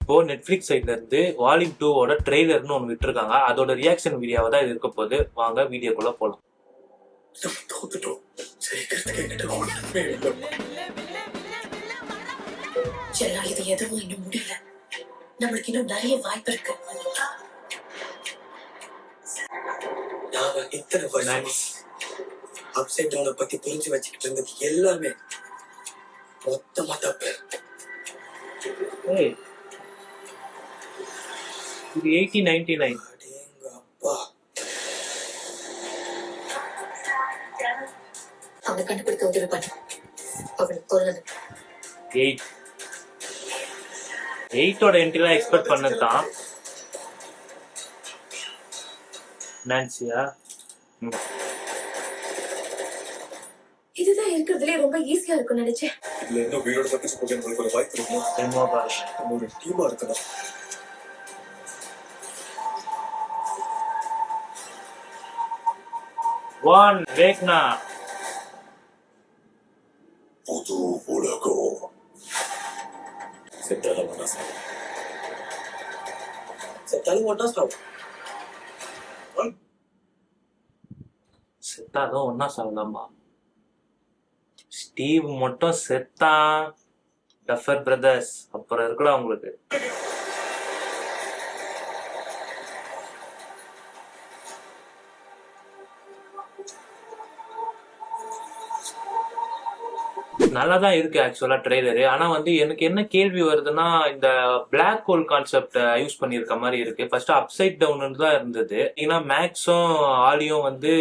இப்போ நெட்ஃபிளிக்ஸ் சைட்ல இருந்து வால்யூம் 2 ட்ரெய்லர்னு ஒன்று விட்டுருக்காங்க. அதோட ரியாக்ஷன் வீடியோவை தான் இது இருக்க போகுது. வாங்க வீடியோக்குள்ள போலாம். இது எதுவும் இன்னும் முடியல. நம்மளுக்கு இன்னும் நிறைய வாய்ப்பு இருக்கு. நாம இத்தனை வருஷம் அப்சைட் டவுனை பத்தி புரிஞ்சு வச்சுக்கிட்டு இருந்தது எல்லாமே மொத்தமா தப்பு. இது 1899. அப்பா அவனை கண்டுபிடிக்க உதவி பண்ணு. அவனை கொல்லணும். 8 என்ட்ரிலாம் எக்ஸ்பெக்ட் பண்ணதுதான். நான்சியா இதுதான் இருக்கிறதுலே ரொம்ப ஈஸியா இருக்கும்னு நினைச்சேன். இதுல இன்னும் வீரோட தப்பிச்சு போக எனக்கு ஒரு வாய்ப்பு இருக்கும். நம்ம ஒரு டீமா இருக்கலாம். ஒன் வேக்னா புது உலகம் செத்தாலும் ஒன்னா செத்தாதான் ஒன்னா சாவலாமா? ஸ்டீவ் மட்டும் செத்தான், டஃபர் பிரதர்ஸ் அப்புறம் இருக்கலாம் உங்களுக்கு. நல்லா தான் இருக்கு ஆக்சுவலா ட்ரெய்லரு. ஆனா வந்து எனக்கு என்ன கேள்வி வருதுன்னா, இந்த பிளாக் ஹோல் கான்செப்ட் யூஸ் பண்ணிருக்க மாதிரி இருக்கு. ஃபர்ஸ்ட் அப்சைட் டவுன் தான் இருந்தது. ஏன்னா மேக்ஸும் ஆலியும் வந்து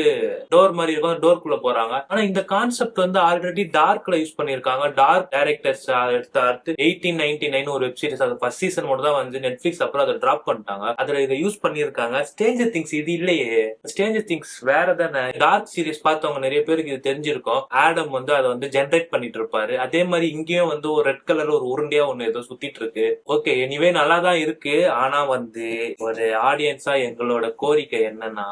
டோர் மாதிரி இருக்கும், டோர்க்குள்ள போறாங்க. ஆனா இந்த கான்செப்ட் வந்து ஆல்ரெடி டார்க்ல யூஸ் பண்ணிருக்காங்க. டார்க் டைரக்டர்ஸ் எடுத்து 1899 ஒரு வெப் சீரிஸ், அது ஃபர்ஸ்ட் சீசன் மட்டும் தான் வந்து நெட்ஃபிளிக்ஸ் அப்புறம் அதை டிராப் பண்ணிட்டாங்க. அதுல இதை யூஸ் பண்ணிருக்காங்க. ஸ்ட்ரேஞ்சர் திங்ஸ் இது இல்லையே. ஸ்ட்ரேஞ்சர் திங்ஸ் வேற தானே. டார்க் சீரிஸ் பார்த்தவங்க நிறைய பேருக்கு இது தெரிஞ்சிருக்கும். ஆடம் வந்து அதை வந்து ஜென்ரேட் பண்ணிட்டு இருப்பாரு. அதே மாதிரி இங்கேயும் வந்து ஒரு ரெட் கலர்ல ஒரு உருண்டையா ஒண்ணு ஏதோ சுத்திட்டு இருக்கு. ஓகே, எனிவே நல்லா தான் இருக்கு. ஆனா வந்து ஒரு ஆடியன்ஸா எங்களோட கோரிக்கை என்னன்னா,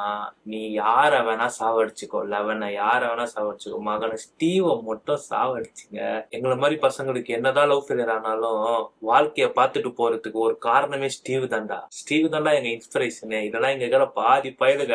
நீ யார வேணா சாவடிச்சுக்கோ, லெவனை யார வேணா சாவடிச்சுக்கோ, மகனை ஸ்டீவை மட்டும் சாவடிச்சுங்க. எங்களை மாதிரி பசங்களுக்கு என்னதான் லவ் ஃபெயிலியர் ஆனாலும் வாழ்க்கைய பார்த்துட்டு போறதுக்கு ஒரு காரணமே ஸ்டீவ் தாண்டா. ஸ்டீவ் தாண்டா எங்க இன்ஸ்பிரேஷனு. இதெல்லாம் எங்க இருக்கிற பாதி பயலுக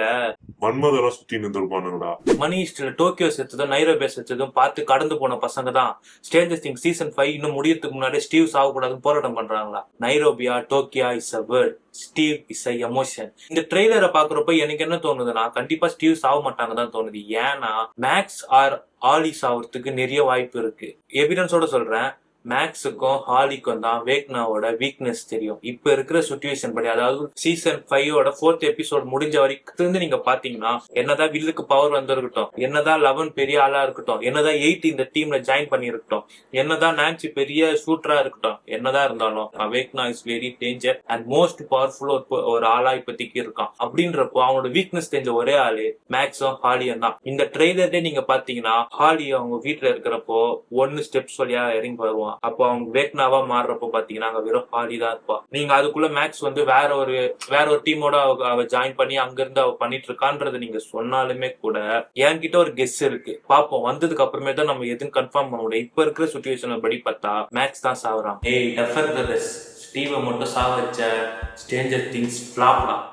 மன்மதெல்லாம் சுத்தி நின்றுப்பானுங்கடா. மணி ஹிஸ்ட்ல டோக்கியோ செத்ததும் நைரோபி செத்ததும் பார்த்து கடந்து போன பசங்க தான் ஸ்ட்ரேஞ்சர் திங்ஸ் சீசன் 5 இன்னும் முடியறதுக்கு முன்னாடி ஸ்டீவ் சாவக்கூடாதுன்னு போராட்டம் பண்றாங்களா? நைரோபியா டோக்கியா is a word, Steve is a emotion. இந்த ட்ரெய்லரை பாக்குறப்ப எனக்கு என்ன தோணுதுன்னா, கண்டிப்பா ஸ்டீவ் சாவ மாட்டாங்க தான் தோணுது. ஏன்னா மேக்ஸ் ஆர் ஆலி சாவறதுக்கு நிறைய வாய்ப்பு இருக்கு. எவிடன்ஸோட சொல்றேன், மேக்ஸுக்கும் ஹாலிக்கும் தான் வேக்னாவோட வீக்னஸ் தெரியும். இப்ப இருக்கிற சிச்சுவேஷன் படி, அதாவது சீசன் 5 4th எபிசோட் முடிஞ்ச வரைக்கும் நீங்க பாத்தீங்கன்னா, என்னதான் வில்லுக்கு பவர் வந்திருக்கட்டும், என்னதான் 11 பெரிய ஆளா இருக்கட்டும், என்னதான் 8 இந்த டீம்ல ஜாயின் பண்ணி இருக்கட்டும், என்னதான் நான்சி பெரிய ஷூட்டரா இருக்கட்டும், என்னதான் இருந்தாலும் Vecna is very danger and most powerful ஒரு ஆளா இப்போதைக்கு இருக்கான். அப்படின்றப்போ அவனோட வீக்னஸ் தெரிஞ்ச ஒரே ஆளு மேக்ஸும் ஹாலியும் தான். இந்த ட்ரெய்லர்ல நீங்க பாத்தீங்கன்னா, ஹாலி அவங்க வீட்டுல இருக்கிறப்போ 1 ஸ்டெப்ஸ் வழியா இறங்கி வருவான். அப்போ அவங்க வேக்னாவா மாறுறப்போ பாத்தீங்கன்னா அங்க வெறும் ஹாலி தான் இருப்பா. நீங்க அதுக்குள்ள மேக்ஸ் வந்து வேற ஒரு டீமோட அவ ஜாயின் பண்ணி அங்க இருந்து அவ பண்ணிட்டு இருக்கான்றது நீங்க சொன்னாலுமே கூட என்கிட்ட ஒரு கெஸ் இருக்கு. பாப்போம், வந்ததுக்கு அப்புறமே தான் நம்ம எதுவும் கன்ஃபார்ம் பண்ண முடியும். இப்ப இருக்கிற சிச்சுவேஷன் படி பார்த்தா மேக்ஸ் தான் சாவறான். ஸ்டீவை மட்டும் சாவச்ச ஸ்ட்ரேஞ்சர் திங்ஸ் ஃபிளாப்லாம்.